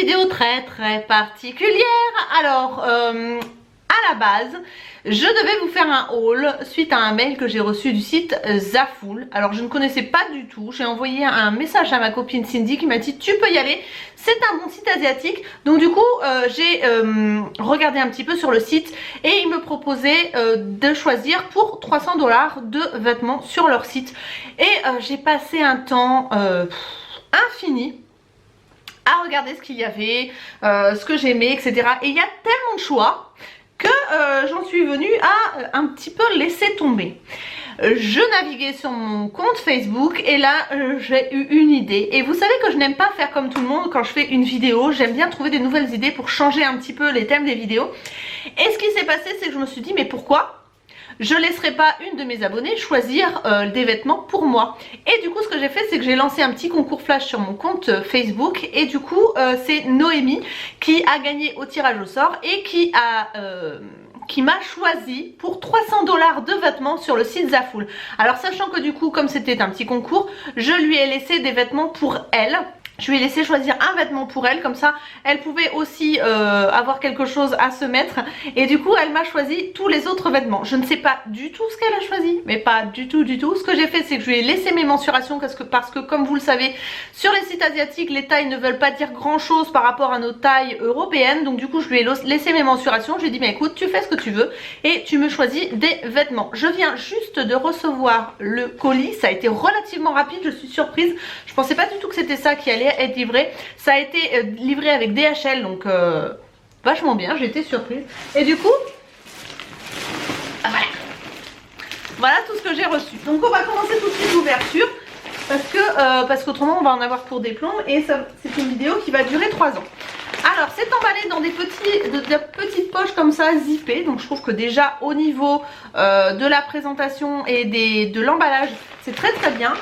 vidéo très particulière. Alors, à la base, je devais vous faire un haul suite à un mail que j'ai reçu du site Zaful. Alors, je ne connaissais pas du tout. J'ai envoyé un message à ma copine Cindy qui m'a dit tu peux y aller. C'est un bon site asiatique. Donc du coup, j'ai regardé un petit peu sur le site et ils me proposaient de choisir pour 300 $ de vêtements sur leur site. Et j'ai passé un temps infini à regarder ce qu'il y avait, ce que j'aimais, etc. Et il y a tellement de choix que j'en suis venue à un petit peu laisser tomber. Je naviguais sur mon compte Facebook et là j'ai eu une idée. Et vous savez que je n'aime pas faire comme tout le monde quand je fais une vidéo. J'aime bien trouver des nouvelles idées pour changer un petit peu les thèmes des vidéos. Et ce qui s'est passé, c'est que je me suis dit mais pourquoi je ne laisserai pas une de mes abonnées choisir des vêtements pour moi. Et du coup ce que j'ai fait, c'est que j'ai lancé un petit concours flash sur mon compte Facebook. Et du coup c'est Noémie qui a gagné au tirage au sort et qui m'a choisi pour 300 $ de vêtements sur le site Zaful. Alors sachant que du coup comme c'était un petit concours, je lui ai laissé des vêtements pour elle. Je lui ai laissé choisir un vêtement pour elle, comme ça elle pouvait aussi avoir quelque chose à se mettre. Et du coup elle m'a choisi tous les autres vêtements. Je ne sais pas du tout ce qu'elle a choisi, mais pas du tout. Ce que j'ai fait, c'est que je lui ai laissé mes mensurations parce que comme vous le savez, sur les sites asiatiques les tailles ne veulent pas dire grand chose par rapport à nos tailles européennes. Donc du coup je lui ai laissé mes mensurations. Je lui ai dit mais écoute, tu fais ce que tu veux et tu me choisis des vêtements. Je viens juste de recevoir le colis, ça a été relativement rapide, je suis surprise. Je pensais pas du tout que c'était ça qui allait être livré. Ça a été livré avec DHL, donc vachement bien, j'ai été surprise. Et du coup voilà tout ce que j'ai reçu. Donc on va commencer tout de suite l'ouverture parce qu'autrement on va en avoir pour des plombs. Et c'est une vidéo qui va durer 3 ans. Alors c'est emballé dans des petites poches comme ça zippées. Donc je trouve que déjà au niveau de la présentation et de l'emballage, c'est très bien.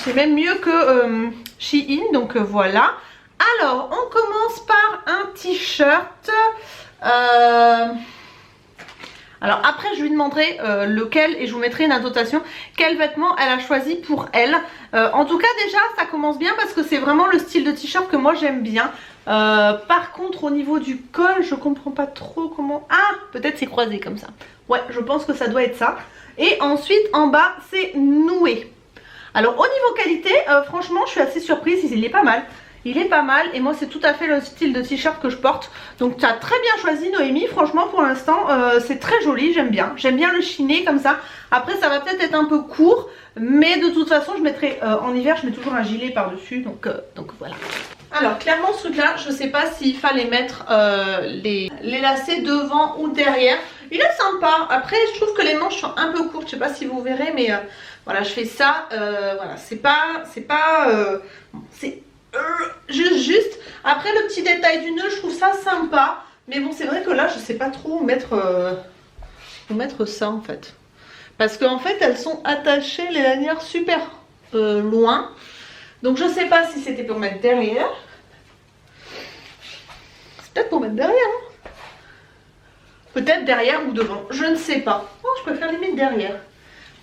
C'est même mieux que Shein. Donc voilà. Alors on commence par un t-shirt. Alors après je lui demanderai lequel et je vous mettrai une annotation quel vêtement elle a choisi pour elle. En tout cas déjà ça commence bien parce que c'est vraiment le style de t-shirt que moi j'aime bien. Par contre au niveau du col je comprends pas trop comment... Ah peut-être c'est croisé comme ça. Ouais je pense que ça doit être ça. Et ensuite en bas c'est noué. Alors au niveau qualité franchement je suis assez surprise, il est pas mal. Il est pas mal et moi c'est tout à fait le style de t-shirt que je porte. Donc tu as très bien choisi Noémie, franchement pour l'instant c'est très joli, j'aime bien. J'aime bien le chiné comme ça. Après ça va peut-être être un peu court, mais de toute façon je mettrai en hiver je mets toujours un gilet par dessus. Donc voilà. Alors clairement ce truc là je sais pas s'il fallait mettre les lacets devant ou derrière. Il est sympa, après je trouve que les manches sont un peu courtes, je sais pas si vous verrez mais voilà je fais ça, voilà c'est juste. Après le petit détail du nœud je trouve ça sympa. Mais bon c'est vrai que là je sais pas trop où mettre ça en fait. Parce qu'en fait elles sont attachées les lanières super loin. Donc je sais pas si c'était pour mettre derrière. C'est peut-être pour mettre derrière hein. Peut-être derrière ou devant, je ne sais pas. Oh je préfère limite derrière.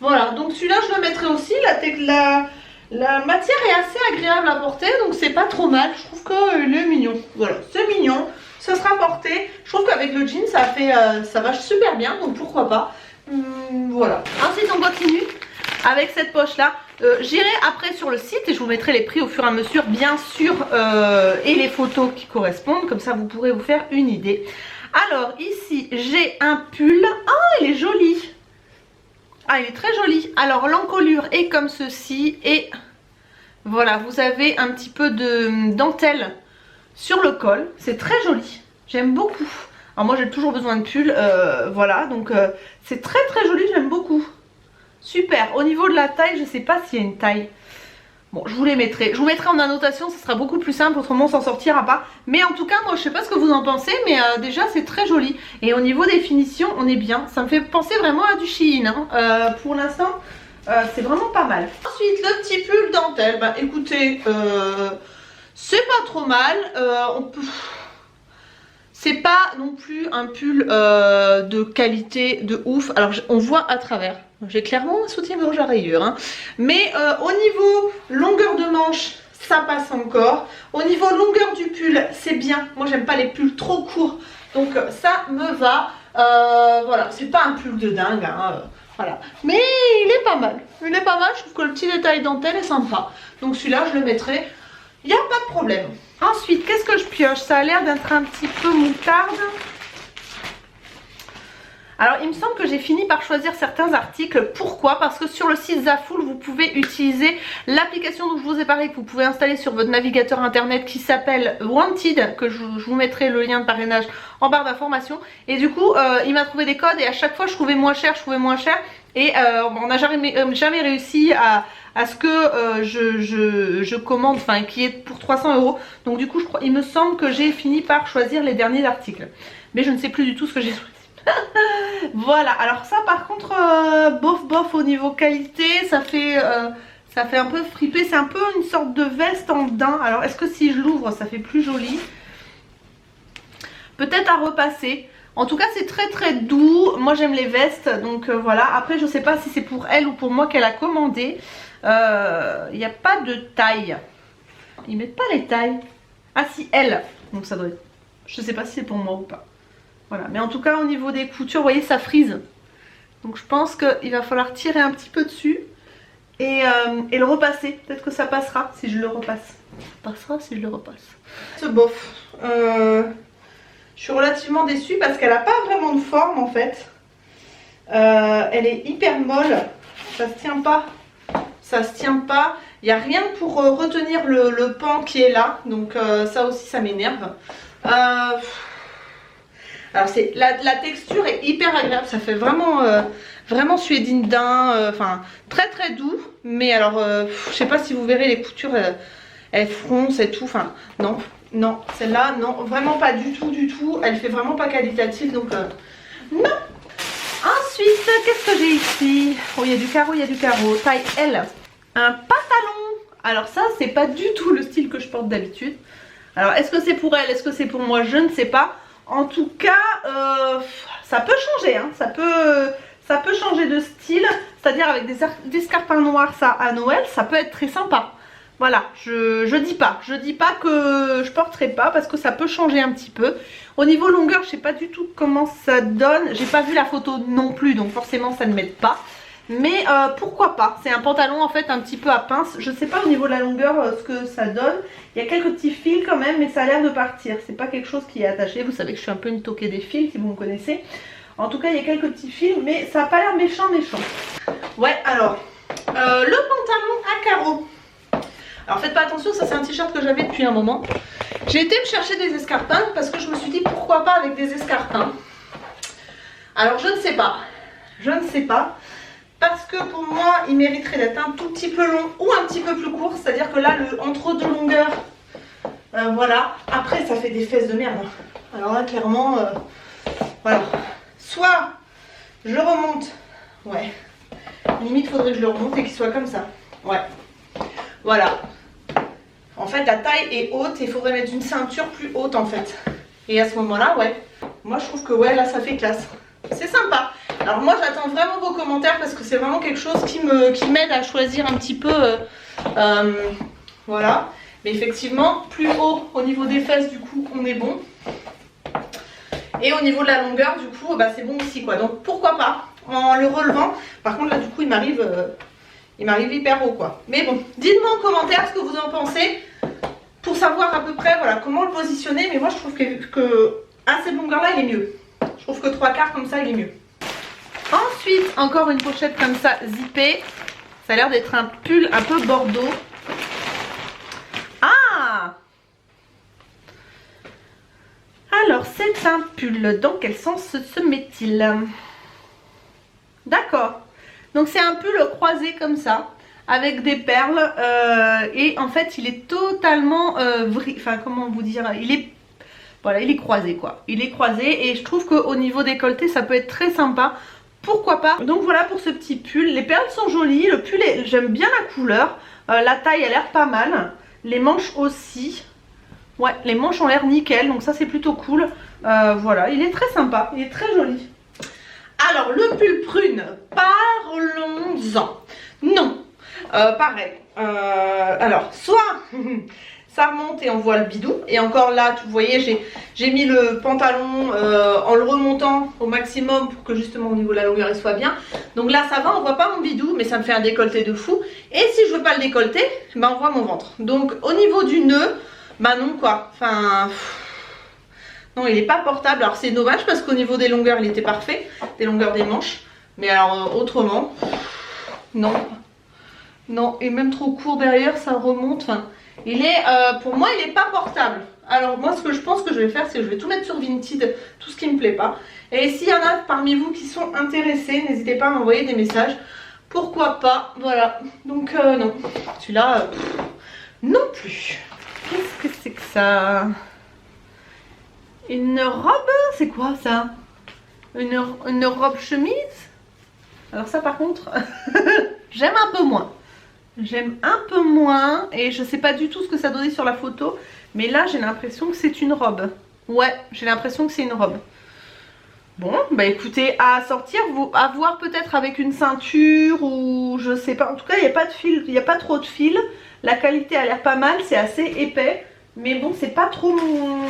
Voilà donc celui-là je le mettrai aussi. La matière est assez agréable à porter, donc c'est pas trop mal. Je trouve qu'il est mignon. Voilà, c'est mignon. Ça sera porté. Je trouve qu'avec le jean, ça va super bien, donc pourquoi pas. Voilà. Ensuite, on continue avec cette poche-là. J'irai après sur le site et je vous mettrai les prix au fur et à mesure, bien sûr, et les photos qui correspondent. Comme ça, vous pourrez vous faire une idée. Alors, ici, j'ai un pull. Ah, il est joli. Ah il est très joli. Alors l'encolure est comme ceci et voilà vous avez un petit peu de dentelle sur le col. C'est très joli, j'aime beaucoup. Alors moi j'ai toujours besoin de pull, voilà donc c'est très joli, j'aime beaucoup. Super, au niveau de la taille je sais pas s'il y a une taille. Bon je vous les mettrai, je vous mettrai en annotation, ce sera beaucoup plus simple, autrement on s'en sortira pas. Mais en tout cas moi je sais pas ce que vous en pensez, mais déjà c'est très joli. Et au niveau des finitions on est bien, ça me fait penser vraiment à du Shein hein. Pour l'instant c'est vraiment pas mal. Ensuite le petit pull dentelle, bah écoutez c'est pas trop mal, c'est pas non plus un pull de qualité de ouf. Alors on voit à travers. J'ai clairement un soutien-gorge à rayures. Hein. Mais au niveau longueur de manche, ça passe encore. Au niveau longueur du pull, c'est bien. Moi j'aime pas les pulls trop courts, donc ça me va. Voilà, c'est pas un pull de dingue, hein, voilà. Mais il est pas mal. Il est pas mal, je trouve que le petit détail dentelle est sympa. Donc celui-là, je le mettrai, il n'y a pas de problème. Ensuite, qu'est-ce que je pioche? Ça a l'air d'être un petit peu moutarde. Alors il me semble que j'ai fini par choisir certains articles. Pourquoi? Parce que sur le site Zaful, vous pouvez utiliser l'application dont je vous ai parlé, que vous pouvez installer sur votre navigateur internet, qui s'appelle Wanted, que je vous mettrai le lien de parrainage en barre d'information. Et du coup il m'a trouvé des codes et à chaque fois je trouvais moins cher, et on n'a jamais réussi à ce que je commande, enfin qui est pour 300 €. Donc du coup il me semble que j'ai fini par choisir les derniers articles, mais je ne sais plus du tout ce que j'ai choisi. Voilà, alors ça par contre bof au niveau qualité, ça fait un peu fripé. C'est un peu une sorte de veste en daim. Alors est-ce que si je l'ouvre ça fait plus joli? Peut-être à repasser. En tout cas c'est très doux. Moi j'aime les vestes, donc voilà. Après je sais pas si c'est pour elle ou pour moi qu'elle a commandé. Il n'y a pas de taille. Ils mettent pas les tailles. Ah si, elle. Donc ça doit être... Je sais pas si c'est pour moi ou pas. Voilà, mais en tout cas au niveau des coutures, vous voyez, ça frise. Donc je pense qu'il va falloir tirer un petit peu dessus et le repasser. Peut-être que ça passera si je le repasse. Ça passera si je le repasse. Ce bof, je suis relativement déçue parce qu'elle n'a pas vraiment de forme en fait. Elle est hyper molle, ça se tient pas. Ça se tient pas. Il n'y a rien pour retenir le pan qui est là. Donc ça aussi ça m'énerve. Alors la texture est hyper agréable, ça fait vraiment vraiment suédine daim, enfin très doux. Mais alors je sais pas si vous verrez les coutures, elles froncent et tout, enfin non celle-là non, vraiment pas du tout, elle fait vraiment pas qualitative, donc non. Ensuite qu'est-ce que j'ai ici? Oh, il y a du carreau, taille L, un pantalon. Alors ça c'est pas du tout le style que je porte d'habitude. Alors est-ce que c'est pour elle, est-ce que c'est pour moi, je ne sais pas. En tout cas, ça peut changer, hein. Ça peut changer de style, c'est-à-dire avec des escarpins noirs, ça à Noël, ça peut être très sympa. Voilà, je dis pas que je porterai pas parce que ça peut changer un petit peu. Au niveau longueur, je sais pas du tout comment ça donne, j'ai pas vu la photo non plus, donc forcément ça ne m'aide pas. Mais pourquoi pas, c'est un pantalon en fait un petit peu à pince. Je sais pas au niveau de la longueur ce que ça donne. Il y a quelques petits fils quand même, mais ça a l'air de partir. C'est pas quelque chose qui est attaché. Vous savez que je suis un peu une toquée des fils si vous me connaissez. En tout cas il y a quelques petits fils, mais ça a pas l'air méchant. Ouais, alors le pantalon à carreaux. Alors faites pas attention, ça c'est un t-shirt que j'avais depuis un moment. J'ai été me chercher des escarpins parce que je me suis dit pourquoi pas avec des escarpins. Alors je ne sais pas. Parce que pour moi, il mériterait d'être un tout petit peu long ou un petit peu plus court. C'est-à-dire que là, le entre deux longueurs, voilà. Après, ça fait des fesses de merde. Alors là, clairement, voilà. Soit je remonte, ouais. Limite, il faudrait que je le remonte et qu'il soit comme ça. Ouais. Voilà. En fait, la taille est haute et il faudrait mettre une ceinture plus haute en fait. Et à ce moment-là, ouais. Moi, je trouve que ouais, là, ça fait classe. C'est sympa. Alors moi j'attends vraiment vos commentaires parce que c'est vraiment quelque chose qui m'aide à choisir un petit peu voilà. Mais effectivement plus haut au niveau des fesses, du coup on est bon. Et au niveau de la longueur du coup bah, c'est bon aussi quoi. Donc pourquoi pas en le relevant. Par contre là du coup il m'arrive hyper haut quoi. Mais bon, dites-moi en commentaire ce que vous en pensez pour savoir à peu près voilà comment le positionner. Mais moi je trouve que à cette longueur là il est mieux. Je trouve que 3/4 comme ça il est mieux. Ensuite, encore une pochette comme ça, zippée. Ça a l'air d'être un pull un peu bordeaux. Ah! Alors, c'est un pull. Dans quel sens se met-il? D'accord. Donc, c'est un pull croisé comme ça, avec des perles. Et en fait, il est totalement... enfin, comment vous dire? Voilà, il est croisé quoi. Il est croisé et je trouve qu'au niveau décolleté, ça peut être très sympa. Pourquoi pas. Donc voilà pour ce petit pull. Les perles sont jolies. Le pull, j'aime bien la couleur. La taille a l'air pas mal. Les manches aussi. Ouais, les manches ont l'air nickel. Donc ça c'est plutôt cool. Voilà, il est très sympa. Il est très joli. Alors le pull prune. Parlons-en. Non. Pareil. Alors, soit ça remonte et on voit le bidou. Et encore là, vous voyez, j'ai mis le pantalon en le remontant au maximum pour que justement au niveau de la longueur il soit bien. Donc là, ça va, on voit pas mon bidou, mais ça me fait un décolleté de fou. Et si je veux pas le décolleter, bah on voit mon ventre. Donc au niveau du nœud, bah non quoi. Enfin, non, il est pas portable. Alors c'est dommage parce qu'au niveau des longueurs, il était parfait, des longueurs des manches. Mais alors autrement, non. Non, et même trop court derrière, ça remonte. Enfin, il est, pour moi, il n'est pas portable. Alors moi, ce que je pense que je vais faire, c'est que je vais tout mettre sur Vinted, tout ce qui me plaît pas. Et s'il y en a parmi vous qui sont intéressés, n'hésitez pas à m'envoyer des messages. Pourquoi pas, voilà. Donc non, celui-là, non plus. Qu'est-ce que c'est que ça? Une robe? C'est quoi ça? Une robe chemise? Alors ça par contre, j'aime un peu moins. J'aime un peu moins et je sais pas du tout ce que ça donnait sur la photo. Mais là j'ai l'impression que c'est une robe. Ouais, j'ai l'impression que c'est une robe. Bon, bah écoutez, à sortir, à voir peut-être avec une ceinture ou je sais pas. En tout cas, il n'y a pas de fil, il n'y a pas trop de fil. La qualité a l'air pas mal, c'est assez épais. Mais bon, c'est pas trop mon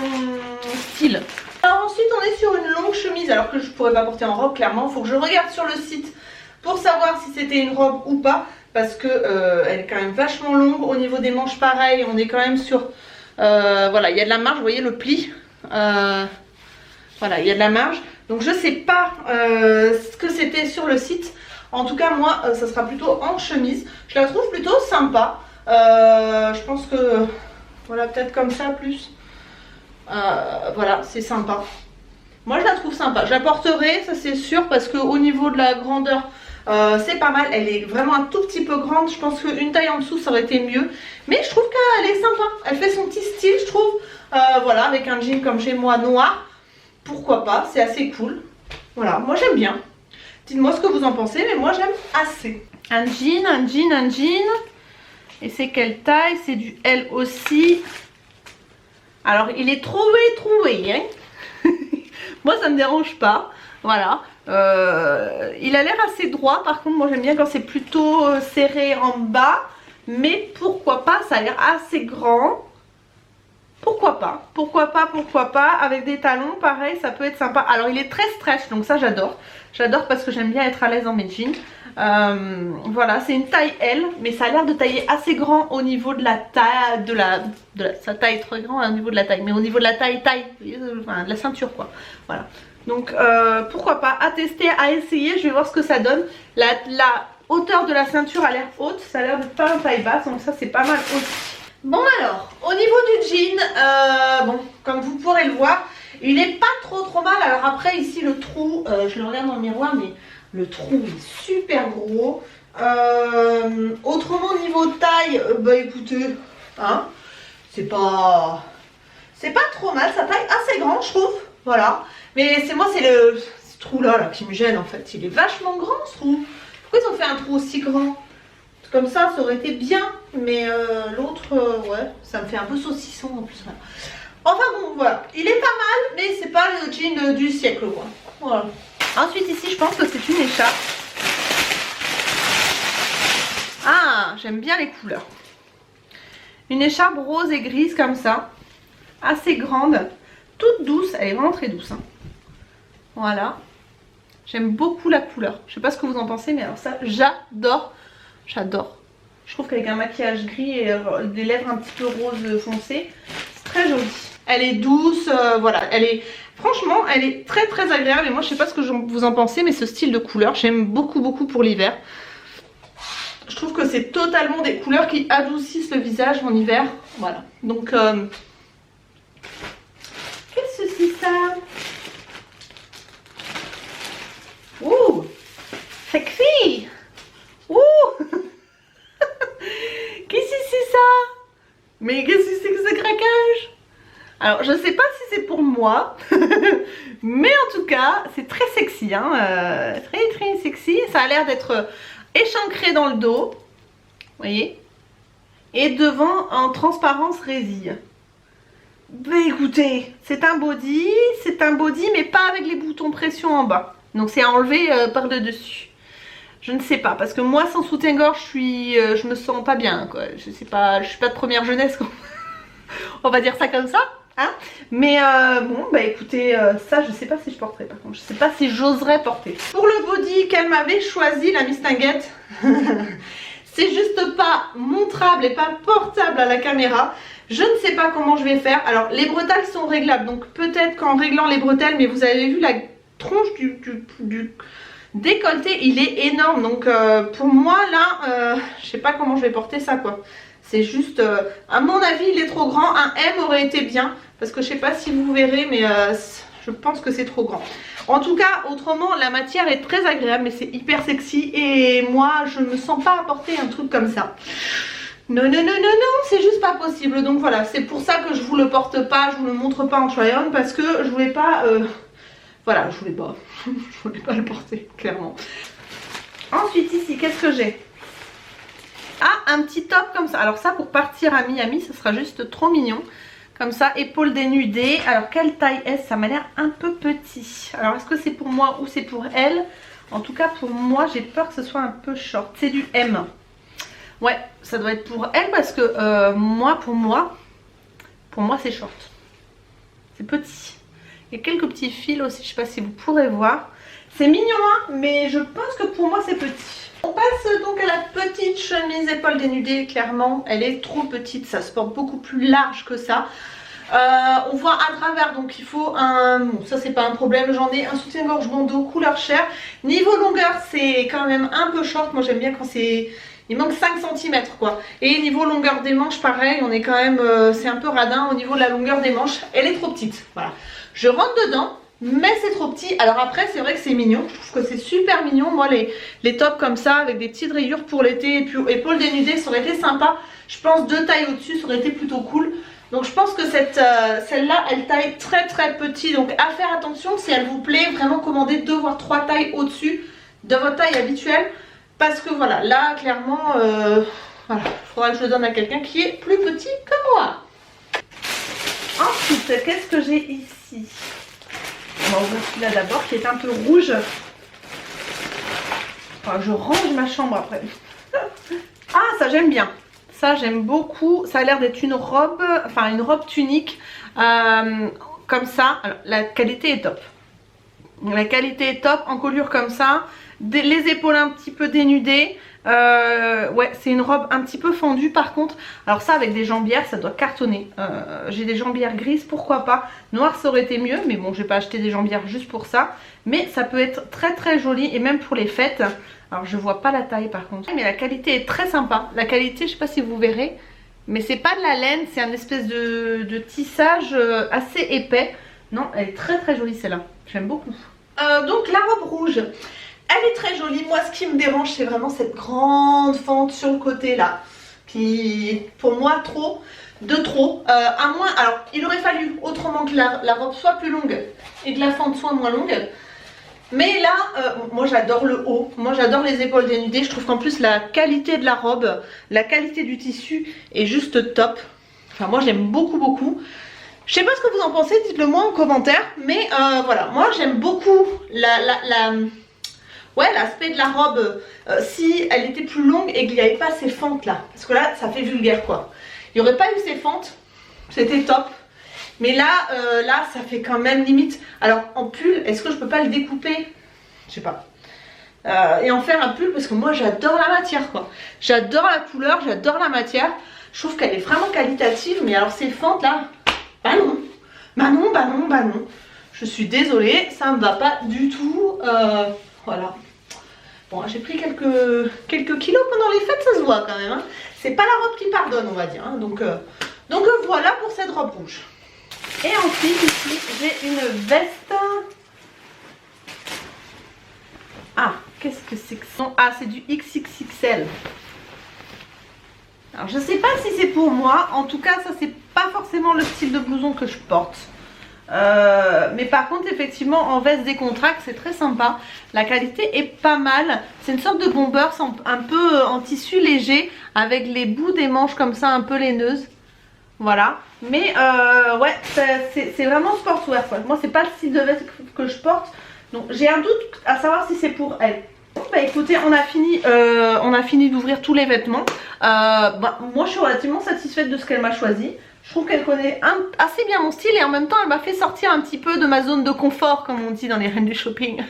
style. Alors ensuite, on est sur une longue chemise alors que je pourrais pas porter en robe, clairement. Il faut que je regarde sur le site pour savoir si c'était une robe ou pas. Parce que elle est quand même vachement longue. Au niveau des manches, pareil, on est quand même sur... voilà, il y a de la marge, vous voyez le pli. Voilà, il y a de la marge. Donc je sais pas ce que c'était sur le site. En tout cas, moi, ça sera plutôt en chemise. Je la trouve plutôt sympa. Je pense que... Voilà, peut-être comme ça plus. Voilà, c'est sympa. Moi, je la trouve sympa. Je la porterai, ça c'est sûr, parce qu'au niveau de la grandeur... c'est pas mal, elle est vraiment un tout petit peu grande. Je pense qu'une taille en dessous ça aurait été mieux. Mais je trouve qu'elle est sympa. Elle fait son petit style, je trouve. Voilà, avec un jean comme chez moi noir. Pourquoi pas, c'est assez cool. Voilà, moi j'aime bien. Dites-moi ce que vous en pensez, mais moi j'aime assez. Un jean, un jean, un jean. Et c'est quelle taille? C'est du L aussi. Alors il est troué, hein. Moi ça me dérange pas. Voilà. Il a l'air assez droit, par contre moi j'aime bien quand c'est plutôt serré en bas, mais pourquoi pas, ça a l'air assez grand, pourquoi pas, avec des talons pareil ça peut être sympa. Alors il est très stretch donc ça j'adore parce que j'aime bien être à l'aise dans mes jeans. Voilà, c'est une taille L, mais ça a l'air de tailler assez grand au niveau de la taille, ça taille trop grand au niveau de la taille, mais au niveau de la taille, enfin, de la ceinture quoi, voilà. Donc pourquoi pas, à tester, à essayer, je vais voir ce que ça donne. La hauteur de la ceinture a l'air haute, ça a l'air d'être pas en taille basse, donc ça c'est pas mal aussi. Bon alors, au niveau du jean, bon, comme vous pourrez le voir, il est pas trop mal. Alors après ici le trou, je le regarde dans le miroir, mais le trou est super gros. Autrement niveau taille, bah écoutez, hein, c'est pas trop mal, ça taille assez grand je trouve, voilà. Mais c'est moi, c'est ce trou là qui me gêne en fait. Il est vachement grand ce trou. Pourquoi ils ont fait un trou aussi grand? Comme ça aurait été bien. Mais l'autre, ouais, ça me fait un peu saucisson en plus. Voilà. Enfin bon, voilà. Il est pas mal, mais c'est pas le jean du siècle quoi. Voilà. Ensuite ici, je pense que c'est une écharpe. Ah, j'aime bien les couleurs. Une écharpe rose et grise comme ça. Assez grande. Toute douce. Elle est vraiment très douce. Hein. Voilà. J'aime beaucoup la couleur. Je sais pas ce que vous en pensez, mais alors ça, j'adore. J'adore. Je trouve qu'avec un maquillage gris et des lèvres un petit peu rose foncé, c'est très joli. Elle est douce, voilà. Elle est, franchement, elle est très agréable. Et moi, je sais pas ce que vous en pensez, mais ce style de couleur, j'aime beaucoup pour l'hiver. Je trouve que c'est totalement des couleurs qui adoucissent le visage en hiver. Voilà. Donc, qu'est-ce que c'est ça? Ouh, sexy. Ouh. Qu'est-ce que c'est ça? Mais qu'est-ce que c'est que ce craquage? Alors je sais pas si c'est pour moi, mais en tout cas c'est très sexy, hein, très sexy. Ça a l'air d'être échancré dans le dos, vous voyez, et devant en transparence résille. Bah écoutez, c'est un body mais pas avec les boutons pression en bas. Donc c'est à enlever par le dessus. Je ne sais pas, parce que moi sans soutien-gorge je me sens pas bien quoi. Je sais pas, je suis pas de première jeunesse quoi. On va dire ça comme ça. Hein, mais bon bah écoutez, ça je sais pas si je porterai par contre, je sais pas si j'oserais porter. Pour le body qu'elle m'avait choisi, la Miss Tinguette, c'est juste pas montrable et pas portable à la caméra. Je ne sais pas comment je vais faire. Alors les bretelles sont réglables, donc peut-être qu'en réglant les bretelles, mais vous avez vu la tronche du décolleté, il est énorme. Donc pour moi là, je sais pas comment je vais porter ça quoi. C'est juste, à mon avis il est trop grand, un M aurait été bien. Parce que je sais pas si vous verrez, mais je pense que c'est trop grand. En tout cas, autrement, la matière est très agréable, mais c'est hyper sexy. Et moi, je me sens pas à porter un truc comme ça. Non, non, non, non, non, c'est juste pas possible. Donc voilà, c'est pour ça que je vous le porte pas, je vous le montre pas en try-on. Parce que je voulais pas... voilà, je voulais pas. Je voulais pas le porter, clairement. Ensuite, ici, qu'est-ce que j'ai? Ah, un petit top comme ça. Alors ça, pour partir à Miami, ce sera juste trop mignon. Comme ça, épaules dénudées. Alors, quelle taille est-ce? Ça m'a l'air un peu petit. Alors, est-ce que c'est pour moi ou c'est pour elle? En tout cas, pour moi, j'ai peur que ce soit un peu short. C'est du M. Ouais, ça doit être pour elle parce que pour moi, c'est short. C'est petit. Il y a quelques petits fils aussi, je sais pas si vous pourrez voir. C'est mignon, hein, mais je pense que pour moi, c'est petit. On passe donc à la petite chemise épaules dénudées, clairement elle est trop petite, ça se porte beaucoup plus large que ça. On voit à travers, donc il faut un... Bon, ça c'est pas un problème, j'en ai un soutien-gorge bandeau couleur chair. Niveau longueur c'est quand même un peu short, moi j'aime bien quand c'est... Il manque 5 cm quoi. Et niveau longueur des manches pareil, on est quand même... c'est un peu radin au niveau de la longueur des manches, elle est trop petite, voilà. Je rentre dedans. Mais c'est trop petit. Alors après c'est vrai que c'est mignon. Je trouve que c'est super mignon. Moi les tops comme ça avec des petites rayures pour l'été et puis épaules dénudées, ça aurait été sympa. Je pense 2 tailles au-dessus, ça aurait été plutôt cool. Donc je pense que celle-là elle taille très très petit. Donc à faire attention si elle vous plaît. Vraiment commandez 2 voire 3 tailles au-dessus de votre taille habituelle. Parce que voilà, là clairement voilà, il faudra que je le donne à quelqu'un qui est plus petit que moi. Ensuite, qu'est-ce que j'ai ici? On va ouvrir celui-là d'abord qui est un peu rouge. Enfin, je range ma chambre après. Ah, ça j'aime bien. Ça j'aime beaucoup. Ça a l'air d'être une robe, enfin une robe tunique. Comme ça. Alors, la qualité est top. La qualité est top. En colure comme ça. Les épaules un petit peu dénudées. Ouais, c'est une robe un petit peu fendue par contre. Alors ça avec des jambières ça doit cartonner. J'ai des jambières grises, pourquoi pas. Noir ça aurait été mieux, mais bon j'ai pas acheté des jambières juste pour ça. Mais ça peut être très très joli et même pour les fêtes. Alors je vois pas la taille par contre. Mais la qualité est très sympa. La qualité je sais pas si vous verrez, mais c'est pas de la laine, c'est un espèce de tissage assez épais. Non, elle est très très jolie celle-là. J'aime beaucoup. Donc la robe rouge. Elle est très jolie. Moi ce qui me dérange c'est vraiment cette grande fente sur le côté là. Qui pour moi de trop. À moins, alors il aurait fallu autrement que la robe soit plus longue et que la fente soit moins longue. Mais là, moi j'adore le haut. Moi j'adore les épaules dénudées. Je trouve qu'en plus la qualité de la robe, la qualité du tissu est juste top. Enfin moi j'aime beaucoup beaucoup. Je sais pas ce que vous en pensez, dites-le moi en commentaire. Mais voilà, moi j'aime beaucoup ouais, l'aspect de la robe, si elle était plus longue et qu'il n'y avait pas ces fentes là. Parce que là, ça fait vulgaire quoi. Il n'y aurait pas eu ces fentes, c'était top. Mais là, là, ça fait quand même limite. Alors, en pull, est-ce que je peux pas le découper? Je sais pas. Et en faire un pull parce que moi, j'adore la matière quoi. J'adore la couleur, j'adore la matière. Je trouve qu'elle est vraiment qualitative. Mais alors, ces fentes là, bah non. Bah non, bah non, bah non. Je suis désolée, ça me va pas du tout. Voilà. Bon, j'ai pris quelques kilos pendant les fêtes, ça se voit quand même. Hein. C'est pas la robe qui pardonne, on va dire. Hein. Donc voilà pour cette robe rouge. Et ensuite, ici, j'ai une veste. Ah, qu'est-ce que c'est que ça? Ah, c'est du XXXL. Alors, je sais pas si c'est pour moi. En tout cas, ça, c'est pas forcément le style de blouson que je porte. Mais par contre effectivement en veste décontracte c'est très sympa. La qualité est pas mal. C'est une sorte de bomber un peu en tissu léger avec les bouts des manches comme ça un peu laineuses. Voilà. Mais ouais c'est vraiment sportswear quoi. Moi c'est pas le style de veste que je porte. Donc j'ai un doute à savoir si c'est pour elle. Bah écoutez, on a fini d'ouvrir tous les vêtements. Moi je suis relativement satisfaite de ce qu'elle m'a choisi. Je trouve qu'elle connaît assez bien mon style et en même temps elle m'a fait sortir un petit peu de ma zone de confort comme on dit dans les reines du shopping.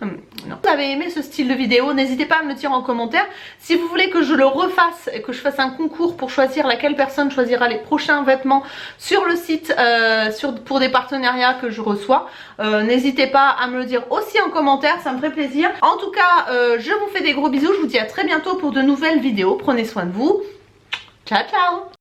Non. Si vous avez aimé ce style de vidéo, n'hésitez pas à me le dire en commentaire. Si vous voulez que je le refasse et que je fasse un concours pour choisir laquelle personne choisira les prochains vêtements sur le site pour des partenariats que je reçois, n'hésitez pas à me le dire aussi en commentaire, ça me ferait plaisir. En tout cas, je vous fais des gros bisous, je vous dis à très bientôt pour de nouvelles vidéos. Prenez soin de vous. Ciao ciao.